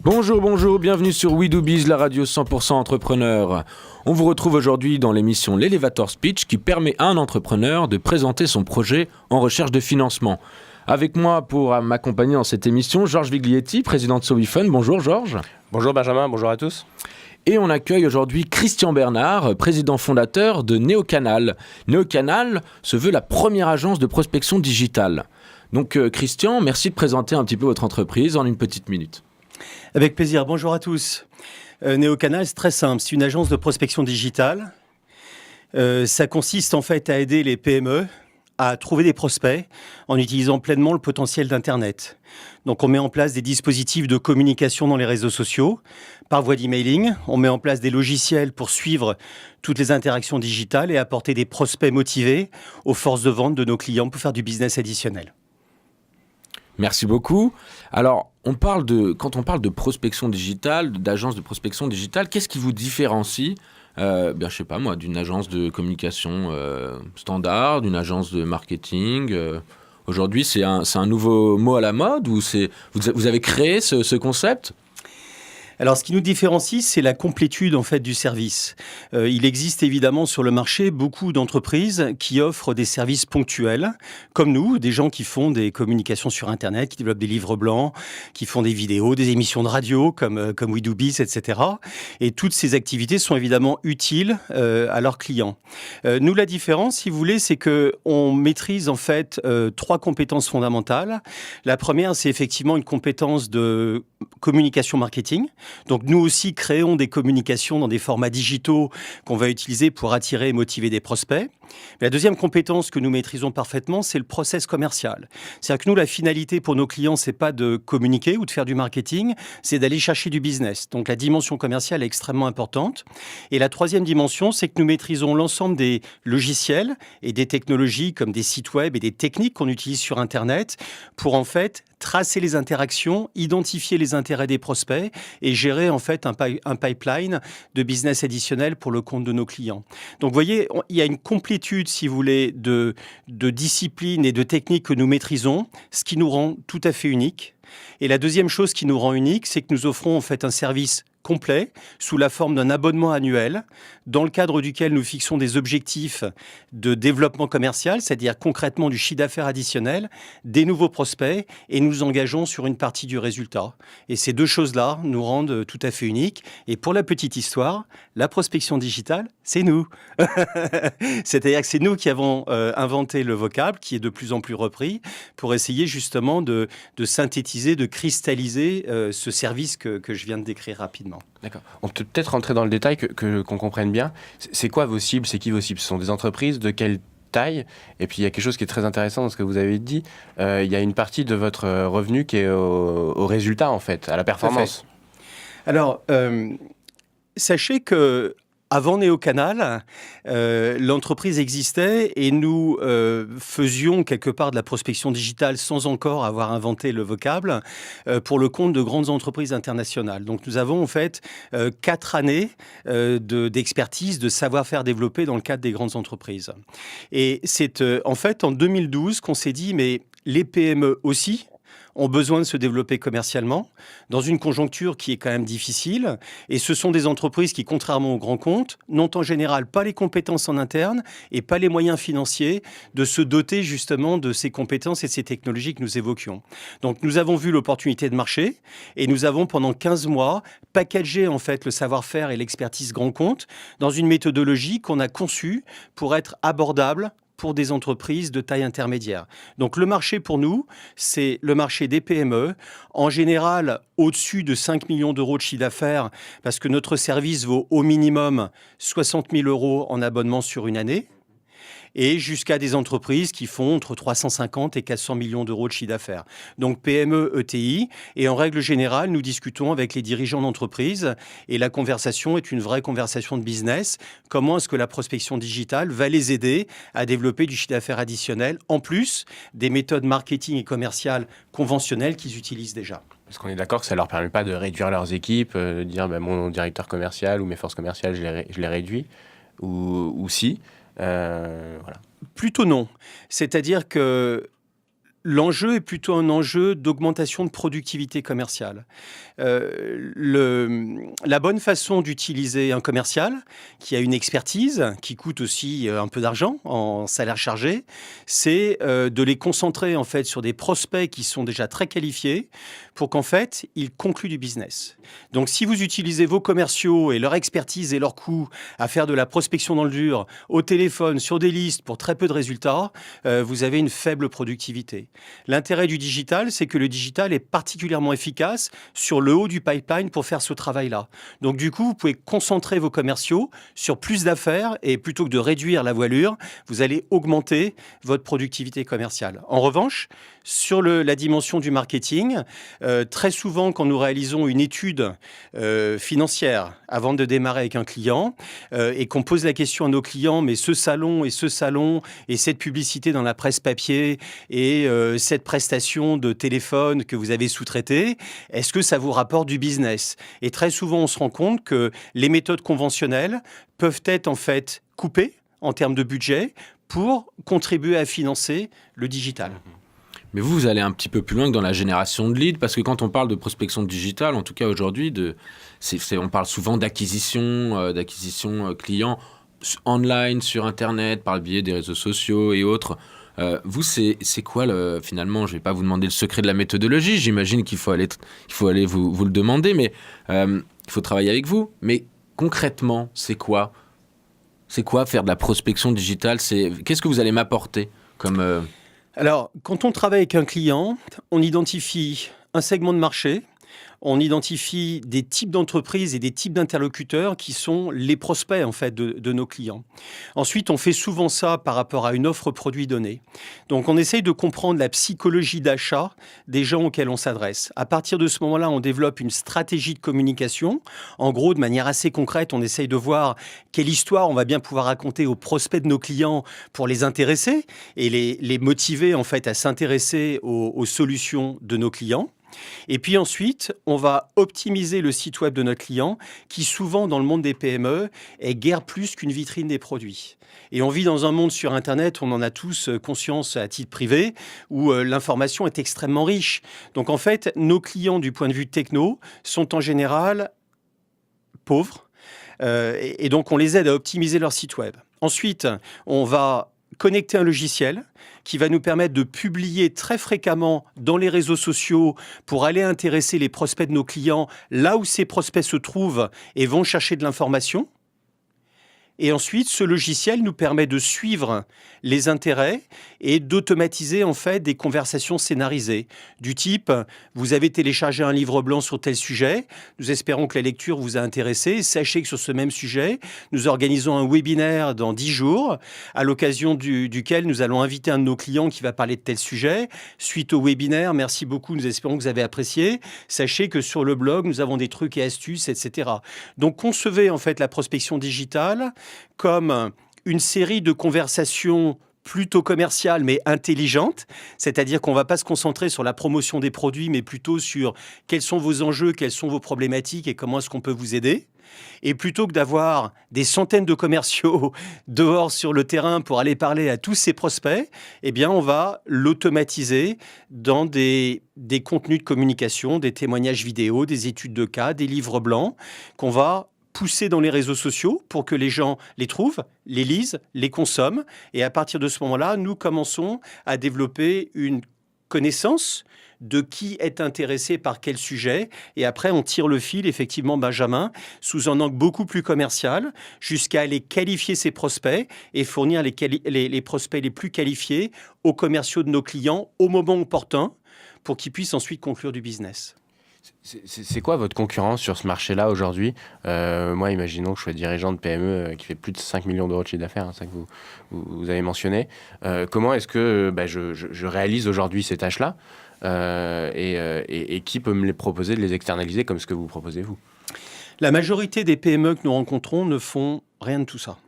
Bonjour, bienvenue sur We Do Biz, la radio 100% entrepreneur. On vous retrouve aujourd'hui dans l'émission l'Elevator Speech qui permet à un entrepreneur de présenter son projet en recherche de financement. Avec moi pour m'accompagner dans cette émission, Georges Viglietti, président de Sowifun. Bonjour Georges. Bonjour Benjamin, bonjour à tous. Et on accueille aujourd'hui Christian Bernard, président fondateur de Neocanal. Neocanal se veut la première agence de prospection digitale. Donc Christian, merci de présenter un petit peu votre entreprise en une petite minute. Avec plaisir, bonjour à tous. Neocanal, c'est très simple, c'est une agence de prospection digitale. Ça consiste en fait à aider les PME à trouver des prospects en utilisant pleinement le potentiel d'Internet. Donc on met en place des dispositifs de communication dans les réseaux sociaux, par voie d'emailing. On met en place des logiciels pour suivre toutes les interactions digitales et apporter des prospects motivés aux forces de vente de nos clients pour faire du business additionnel. Merci beaucoup. Alors, quand on parle de prospection digitale, d'agence de prospection digitale, qu'est-ce qui vous différencie je sais pas moi, d'une agence de communication standard, d'une agence de marketing Aujourd'hui, c'est un nouveau mot à la mode ou vous avez créé ce concept ? Alors, ce qui nous différencie, c'est la complétude en fait du service. Il existe évidemment sur le marché beaucoup d'entreprises qui offrent des services ponctuels, comme nous, des gens qui font des communications sur Internet, qui développent des livres blancs, qui font des vidéos, des émissions de radio comme We Do Biz, etc. Et toutes ces activités sont évidemment utiles à leurs clients. Nous, la différence, si vous voulez, c'est que on maîtrise en fait 3 compétences fondamentales. La première, c'est effectivement une compétence de communication marketing. Donc nous aussi créons des communications dans des formats digitaux qu'on va utiliser pour attirer et motiver des prospects. La deuxième compétence que nous maîtrisons parfaitement, c'est le process commercial. C'est-à-dire que nous, la finalité pour nos clients, c'est pas de communiquer ou de faire du marketing, c'est d'aller chercher du business. Donc la dimension commerciale est extrêmement importante. Et la troisième dimension, c'est que nous maîtrisons l'ensemble des logiciels et des technologies comme des sites web et des techniques qu'on utilise sur Internet pour en fait tracer les interactions, identifier les intérêts des prospects et gérer en fait un pipeline de business additionnel pour le compte de nos clients. Donc vous voyez, il y a une complétude, si vous voulez, de disciplines et de techniques que nous maîtrisons, ce qui nous rend tout à fait unique. Et la deuxième chose qui nous rend unique, c'est que nous offrons en fait un service complet sous la forme d'un abonnement annuel dans le cadre duquel nous fixons des objectifs de développement commercial, c'est-à-dire concrètement du chiffre d'affaires additionnel, des nouveaux prospects et nous engageons sur une partie du résultat. Et ces deux choses-là nous rendent tout à fait uniques. Et pour la petite histoire, la prospection digitale, c'est nous. C'est-à-dire que c'est nous qui avons inventé le vocable qui est de plus en plus repris pour essayer justement de synthétiser, de cristalliser ce service que je viens de décrire rapidement. D'accord. On peut peut-être rentrer dans le détail qu'on comprenne bien. C'est quoi vos cibles ? C'est qui vos cibles ? Ce sont des entreprises de quelle taille ? Et puis il y a quelque chose qui est très intéressant dans ce que vous avez dit. Il y a une partie de votre revenu qui est au résultat en fait, à la performance. Alors, sachez que avant Neocanal, l'entreprise existait et nous faisions quelque part de la prospection digitale sans encore avoir inventé le vocable pour le compte de grandes entreprises internationales. Donc nous avons en fait 4 années d'expertise, de savoir-faire développé dans le cadre des grandes entreprises. Et c'est en fait en 2012 qu'on s'est dit mais les PME aussi ont besoin de se développer commercialement dans une conjoncture qui est quand même difficile. Et ce sont des entreprises qui, contrairement aux grands comptes, n'ont en général pas les compétences en interne et pas les moyens financiers de se doter justement de ces compétences et de ces technologies que nous évoquions. Donc nous avons vu l'opportunité de marché et nous avons pendant 15 mois packagé en fait le savoir-faire et l'expertise grand compte dans une méthodologie qu'on a conçue pour être abordable pour des entreprises de taille intermédiaire. Donc le marché pour nous, c'est le marché des PME, en général au-dessus de 5 millions d'euros de chiffre d'affaires, parce que notre service vaut au minimum 60 000 euros en abonnement sur une année, et jusqu'à des entreprises qui font entre 350 et 400 millions d'euros de chiffre d'affaires. Donc PME, ETI, et en règle générale, nous discutons avec les dirigeants d'entreprise et la conversation est une vraie conversation de business. Comment est-ce que la prospection digitale va les aider à développer du chiffre d'affaires additionnel, en plus des méthodes marketing et commerciales conventionnelles qu'ils utilisent déjà. Parce qu'on est d'accord que ça ne leur permet pas de réduire leurs équipes, de dire mon directeur commercial ou mes forces commerciales, je les réduis, ou si. Voilà. Plutôt non. C'est-à-dire que L'enjeu est plutôt un enjeu d'augmentation de productivité commerciale. La bonne façon d'utiliser un commercial qui a une expertise, qui coûte aussi un peu d'argent en salaire chargé, c'est de les concentrer en fait sur des prospects qui sont déjà très qualifiés pour qu'en fait ils concluent du business. Donc si vous utilisez vos commerciaux et leur expertise et leur coût à faire de la prospection dans le dur, au téléphone, sur des listes pour très peu de résultats, vous avez une faible productivité. L'intérêt du digital, c'est que le digital est particulièrement efficace sur le haut du pipeline pour faire ce travail-là. Donc du coup, vous pouvez concentrer vos commerciaux sur plus d'affaires et plutôt que de réduire la voilure, vous allez augmenter votre productivité commerciale. En revanche, sur la dimension du marketing, très souvent quand nous réalisons une étude financière avant de démarrer avec un client et qu'on pose la question à nos clients, mais ce salon et cette publicité dans la presse papier et cette prestation de téléphone que vous avez sous-traitée, est-ce que ça vous rapporte du business? Et très souvent, on se rend compte que les méthodes conventionnelles peuvent être en fait coupées en termes de budget pour contribuer à financer le digital. Mais vous allez un petit peu plus loin que dans la génération de leads, parce que quand on parle de prospection digitale, en tout cas aujourd'hui, on parle souvent d'acquisition clients online, sur Internet, par le biais des réseaux sociaux et autres. Vous, c'est quoi finalement, je ne vais pas vous demander le secret de la méthodologie, j'imagine qu'il faut aller vous le demander, mais il faut travailler avec vous. Mais concrètement, c'est quoi faire de la prospection digitale? Qu'est-ce que vous allez m'apporter comme... Alors, quand on travaille avec un client, on identifie un segment de marché, on identifie des types d'entreprises et des types d'interlocuteurs qui sont les prospects en fait de nos clients. Ensuite, on fait souvent ça par rapport à une offre produit donnée. Donc, on essaye de comprendre la psychologie d'achat des gens auxquels on s'adresse. À partir de ce moment-là, on développe une stratégie de communication. En gros, de manière assez concrète, on essaye de voir quelle histoire on va bien pouvoir raconter aux prospects de nos clients pour les intéresser et les motiver en fait à s'intéresser aux solutions de nos clients. Et puis ensuite, on va optimiser le site web de notre client qui souvent dans le monde des PME est guère plus qu'une vitrine des produits. Et on vit dans un monde sur Internet, on en a tous conscience à titre privé, où l'information est extrêmement riche. Donc en fait, nos clients du point de vue techno sont en général pauvres et donc on les aide à optimiser leur site web. Ensuite, on va connecter un logiciel qui va nous permettre de publier très fréquemment dans les réseaux sociaux pour aller intéresser les prospects de nos clients là où ces prospects se trouvent et vont chercher de l'information. Et ensuite, ce logiciel nous permet de suivre les intérêts et d'automatiser en fait des conversations scénarisées du type « Vous avez téléchargé un livre blanc sur tel sujet, nous espérons que la lecture vous a intéressé. Sachez que sur ce même sujet, nous organisons un webinaire dans 10 jours à l'occasion duquel nous allons inviter un de nos clients qui va parler de tel sujet. Suite au webinaire, merci beaucoup, nous espérons que vous avez apprécié. Sachez que sur le blog, nous avons des trucs et astuces, etc. » Donc, concevez en fait la prospection digitale comme une série de conversations plutôt commerciales mais intelligentes, c'est-à-dire qu'on ne va pas se concentrer sur la promotion des produits, mais plutôt sur quels sont vos enjeux, quelles sont vos problématiques et comment est-ce qu'on peut vous aider. Et plutôt que d'avoir des centaines de commerciaux dehors sur le terrain pour aller parler à tous ces prospects, eh bien, on va l'automatiser dans des contenus de communication, des témoignages vidéo, des études de cas, des livres blancs qu'on va pousser dans les réseaux sociaux pour que les gens les trouvent, les lisent, les consomment. Et à partir de ce moment-là, nous commençons à développer une connaissance de qui est intéressé par quel sujet. Et après, on tire le fil, effectivement, Benjamin, sous un angle beaucoup plus commercial, jusqu'à aller qualifier ses prospects et fournir les prospects les plus qualifiés aux commerciaux de nos clients au moment opportun pour qu'ils puissent ensuite conclure du business. C'est quoi votre concurrence sur ce marché-là aujourd'hui? Moi, imaginons que je sois dirigeant de PME qui fait plus de 5 millions d'euros de chiffre d'affaires, hein, ça que vous avez mentionné. Comment est-ce que je réalise aujourd'hui ces tâches-là et qui peut me les proposer de les externaliser comme ce que vous proposez, vous? La majorité des PME que nous rencontrons ne font rien de tout ça.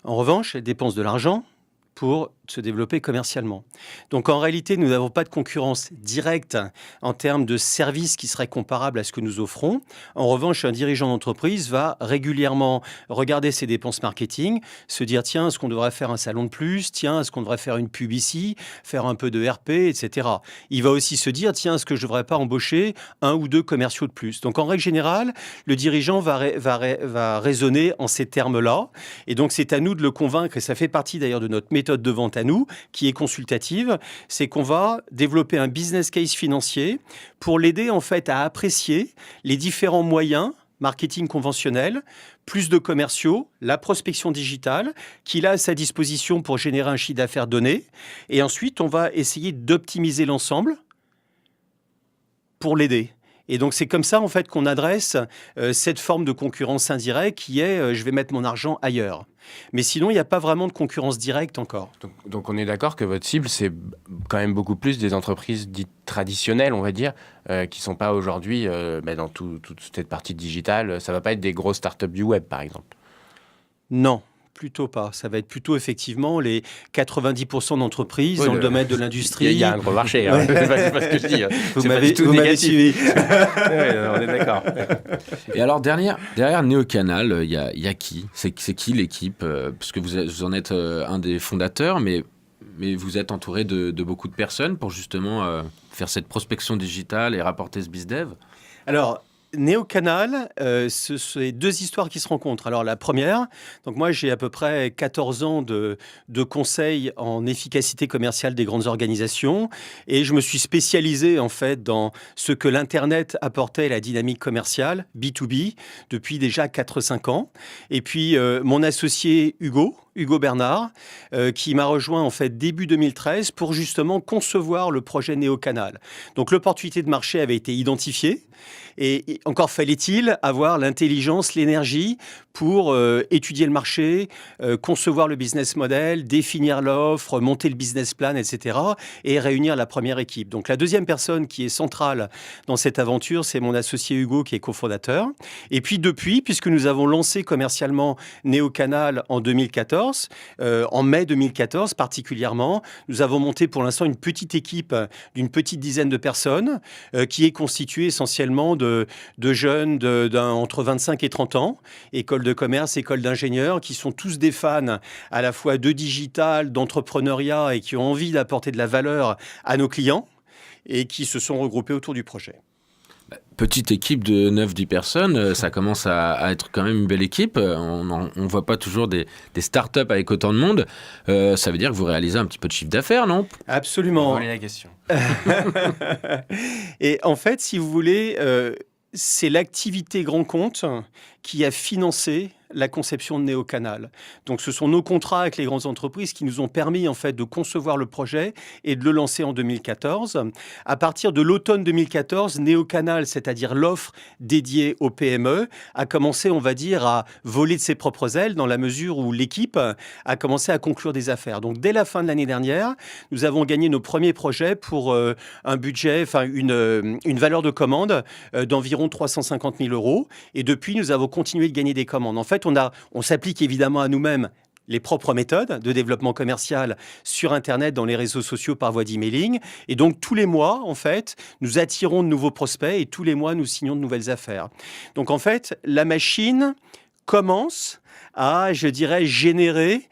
En revanche, elles dépensent de l'argent pour se développer commercialement. Donc en réalité, nous n'avons pas de concurrence directe en termes de services qui seraient comparables à ce que nous offrons. En revanche, un dirigeant d'entreprise va régulièrement regarder ses dépenses marketing, se dire tiens, est-ce qu'on devrait faire un salon de plus? Tiens, est-ce qu'on devrait faire une pub ici? Faire un peu de RP, etc. Il va aussi se dire tiens, est-ce que je ne devrais pas embaucher un ou deux commerciaux de plus? Donc en règle générale, le dirigeant va raisonner en ces termes-là. Et donc c'est à nous de le convaincre, et ça fait partie d'ailleurs de notre méthode de vente à nous, qui est consultative, c'est qu'on va développer un business case financier pour l'aider en fait à apprécier les différents moyens marketing conventionnel, plus de commerciaux, la prospection digitale qu'il a à sa disposition pour générer un chiffre d'affaires donné. Et ensuite, on va essayer d'optimiser l'ensemble pour l'aider. Et donc, c'est comme ça, en fait, qu'on adresse cette forme de concurrence indirecte qui est je vais mettre mon argent ailleurs. Mais sinon, il n'y a pas vraiment de concurrence directe encore. Donc on est d'accord que votre cible, c'est quand même beaucoup plus des entreprises dites traditionnelles, on va dire, qui ne sont pas aujourd'hui dans toute cette partie digitale. Ça ne va pas être des grosses startups du web, par exemple. Non. Plutôt pas. Ça va être plutôt effectivement les 90% d'entreprises dans le domaine de l'industrie. Il y a un gros marché, hein. C'est pas ce que je dis. Vous m'avez suivi. On est d'accord. Et alors derrière Neocanal, il y a qui? C'est qui l'équipe? Parce que vous en êtes un des fondateurs, mais vous êtes entouré de beaucoup de personnes pour justement faire cette prospection digitale et rapporter ce bizdev. Alors, Neocanal, ce sont deux histoires qui se rencontrent. Alors la première, donc moi j'ai à peu près 14 ans de conseils en efficacité commerciale des grandes organisations et je me suis spécialisé en fait dans ce que l'Internet apportait à la dynamique commerciale, B2B, depuis déjà 4-5 ans. Et puis mon associé Hugo Bernard, qui m'a rejoint en fait début 2013 pour justement concevoir le projet Neocanal. Donc l'opportunité de marché avait été identifiée et encore fallait-il avoir l'intelligence, l'énergie pour étudier le marché, concevoir le business model, définir l'offre, monter le business plan, etc. et réunir la première équipe. Donc la deuxième personne qui est centrale dans cette aventure, c'est mon associé Hugo qui est cofondateur. Et puis depuis, puisque nous avons lancé commercialement Neocanal en 2014, en mai 2014 particulièrement, nous avons monté pour l'instant une petite équipe d'une petite dizaine de personnes qui est constituée essentiellement de jeunes entre 25 et 30 ans, école de commerce, école d'ingénieurs, qui sont tous des fans à la fois de digital, d'entrepreneuriat et qui ont envie d'apporter de la valeur à nos clients et qui se sont regroupés autour du projet. Petite équipe de 9-10 personnes, ça commence à être quand même une belle équipe. On ne voit pas toujours des startups avec autant de monde. Ça veut dire que vous réalisez un petit peu de chiffre d'affaires, non? Absolument. Voilà la question. Et en fait, si vous voulez, c'est l'activité grand compte qui a financé la conception de Neocanal. Donc, ce sont nos contrats avec les grandes entreprises qui nous ont permis en fait de concevoir le projet et de le lancer en 2014. À partir de l'automne 2014, Neocanal, c'est-à-dire l'offre dédiée aux PME, a commencé, on va dire, à voler de ses propres ailes dans la mesure où l'équipe a commencé à conclure des affaires. Donc, dès la fin de l'année dernière, nous avons gagné nos premiers projets pour un budget, enfin une valeur de commande d'environ 350 000 €. Et depuis, nous avons continué de gagner des commandes. En fait, on s'applique évidemment à nous-mêmes les propres méthodes de développement commercial sur Internet, dans les réseaux sociaux par voie d'emailing. Et donc, tous les mois, en fait, nous attirons de nouveaux prospects et tous les mois, nous signons de nouvelles affaires. Donc, en fait, la machine commence à, je dirais, générer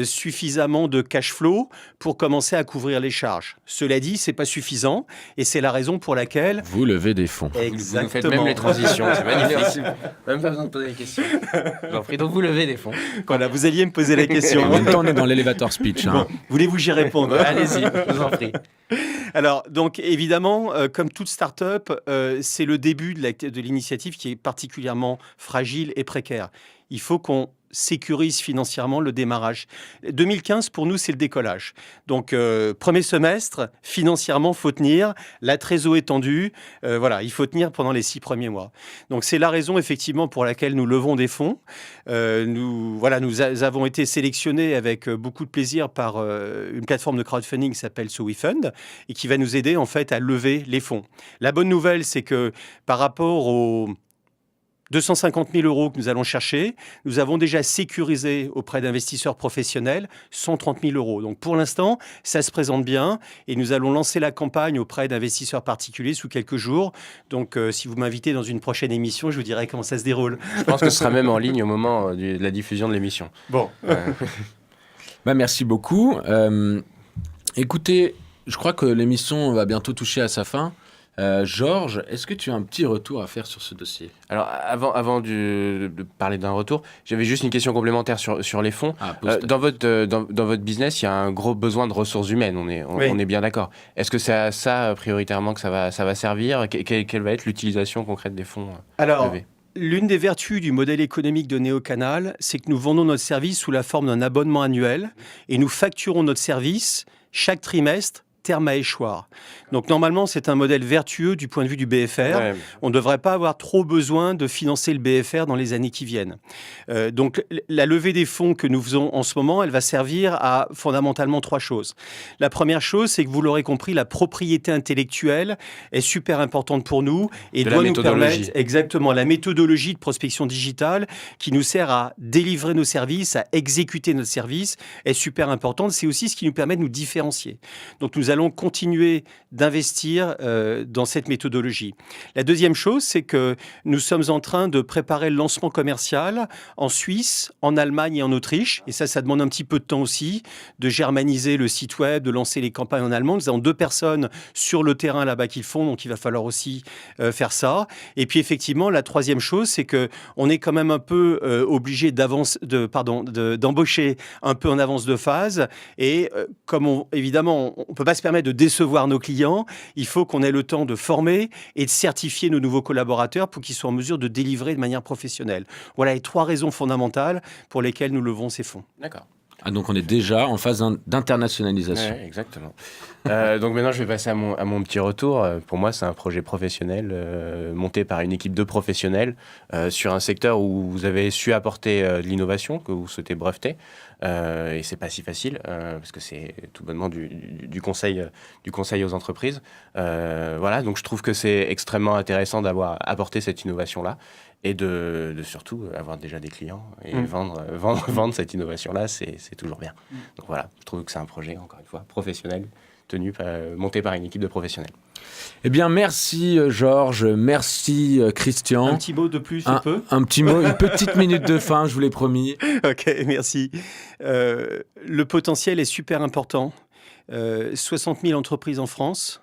suffisamment de cash flow pour commencer à couvrir les charges. Cela dit, c'est pas suffisant et c'est la raison pour laquelle... Vous levez des fonds. Exactement. Vous nous faites même les transitions, c'est magnifique. Même pas besoin de poser les questions. J'en prie, donc vous levez des fonds. Voilà, vous alliez me poser la question. En même temps, on est dans l'élévateur speech. Hein. Bon, voulez-vous que j'y réponde? Allez-y, je vous en prie. Alors, donc évidemment, comme toute start-up, c'est le début de l'initiative qui est particulièrement fragile et précaire. Il faut qu'on sécurise financièrement le démarrage. 2015, pour nous, c'est le décollage. Donc, premier semestre, financièrement, il faut tenir. La trésor est tendue. Voilà, il faut tenir pendant les 6 premiers mois. Donc, c'est la raison, effectivement, pour laquelle nous levons des fonds. Nous avons été sélectionnés avec beaucoup de plaisir par une plateforme de crowdfunding qui s'appelle SoWeFund et qui va nous aider, en fait, à lever les fonds. La bonne nouvelle, c'est que par rapport aux 250 000 euros que nous allons chercher. Nous avons déjà sécurisé auprès d'investisseurs professionnels 130 000 euros. Donc pour l'instant, ça se présente bien et nous allons lancer la campagne auprès d'investisseurs particuliers sous quelques jours. Donc si vous m'invitez dans une prochaine émission, je vous dirai comment ça se déroule. Je pense que ce sera même en ligne au moment de la diffusion de l'émission. Bon. Merci beaucoup. Écoutez, je crois que l'émission va bientôt toucher à sa fin. Georges, est-ce que tu as un petit retour à faire sur ce dossier ? Alors, avant de parler d'un retour, j'avais juste une question complémentaire sur les fonds. Dans votre business, il y a un gros besoin de ressources humaines, on est bien d'accord. Est-ce que c'est à ça, prioritairement, que ça va servir ? Quelle va être l'utilisation concrète des fonds levés ? L'une des vertus du modèle économique de Néocanal, c'est que nous vendons notre service sous la forme d'un abonnement annuel et nous facturons notre service chaque trimestre, terme à échoir. Donc normalement, c'est un modèle vertueux du point de vue du BFR. Ouais. On ne devrait pas avoir trop besoin de financer le BFR dans les années qui viennent. Donc la levée des fonds que nous faisons en ce moment, elle va servir à fondamentalement 3 choses. La première chose, c'est que vous l'aurez compris, la propriété intellectuelle est super importante pour nous et doit nous permettre exactement la méthodologie de prospection digitale qui nous sert à délivrer nos services, à exécuter notre service est super importante. C'est aussi ce qui nous permet de nous différencier. Donc nous allons continuer d'investir dans cette méthodologie. La deuxième chose, c'est que nous sommes en train de préparer le lancement commercial en Suisse, en Allemagne et en Autriche. Et ça demande un petit peu de temps aussi, de germaniser le site web, de lancer les campagnes en allemand. Nous avons 2 personnes sur le terrain là-bas qui le font, donc il va falloir aussi faire ça. Et puis effectivement, la troisième chose, c'est qu'on est quand même un peu obligé d'embaucher un peu en avance de phase. Et comme évidemment, on ne peut pas se permettre de décevoir nos clients, il faut qu'on ait le temps de former et de certifier nos nouveaux collaborateurs pour qu'ils soient en mesure de délivrer de manière professionnelle. Voilà les 3 raisons fondamentales pour lesquelles nous levons ces fonds. D'accord. Donc on est déjà en phase d'internationalisation. Ouais, exactement. Donc maintenant, je vais passer à mon petit retour. Pour moi, c'est un projet professionnel monté par une équipe de professionnels sur un secteur où vous avez su apporter de l'innovation que vous souhaitez breveter. Et c'est pas si facile parce que c'est tout bonnement du conseil aux entreprises. Voilà, donc je trouve que c'est extrêmement intéressant d'avoir apporté cette innovation-là. Et de surtout avoir déjà des clients et vendre cette innovation-là, c'est toujours bien. Donc voilà, je trouve que c'est un projet, encore une fois, professionnel, monté par une équipe de professionnels. Eh bien, merci Georges, merci Christian. Un petit mot de plus, un petit mot, une petite minute de fin, je vous l'ai promis. Ok, merci. Le potentiel est super important. 60 000 entreprises en France.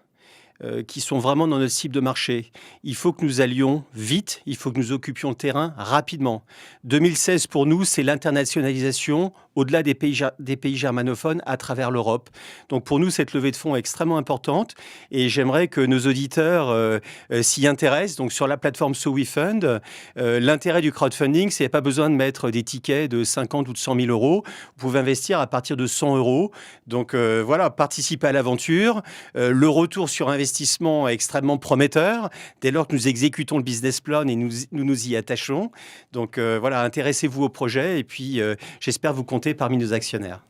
Qui sont vraiment dans notre cible de marché. Il faut que nous allions vite, il faut que nous occupions le terrain rapidement. 2016, pour nous, c'est l'internationalisation au-delà des pays germanophones à travers l'Europe. Donc pour nous, cette levée de fonds est extrêmement importante et j'aimerais que nos auditeurs s'y intéressent. Donc sur la plateforme SoWeFund, l'intérêt du crowdfunding, c'est qu'il n'y a pas besoin de mettre des tickets de 50 ou de 100 000 euros. Vous pouvez investir à partir de 100 euros. Donc voilà, participez à l'aventure. Le retour sur investissement est extrêmement prometteur dès lors que nous exécutons le business plan et nous y attachons. Donc voilà, intéressez-vous au projet et puis j'espère vous compter parmi nos actionnaires.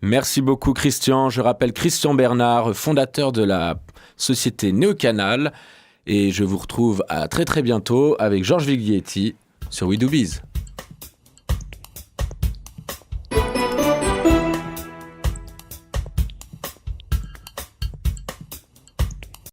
Merci beaucoup Christian. Je rappelle Christian Bernard, fondateur de la société Néocanal et je vous retrouve à très très bientôt avec Georges Viglietti sur We Do Biz.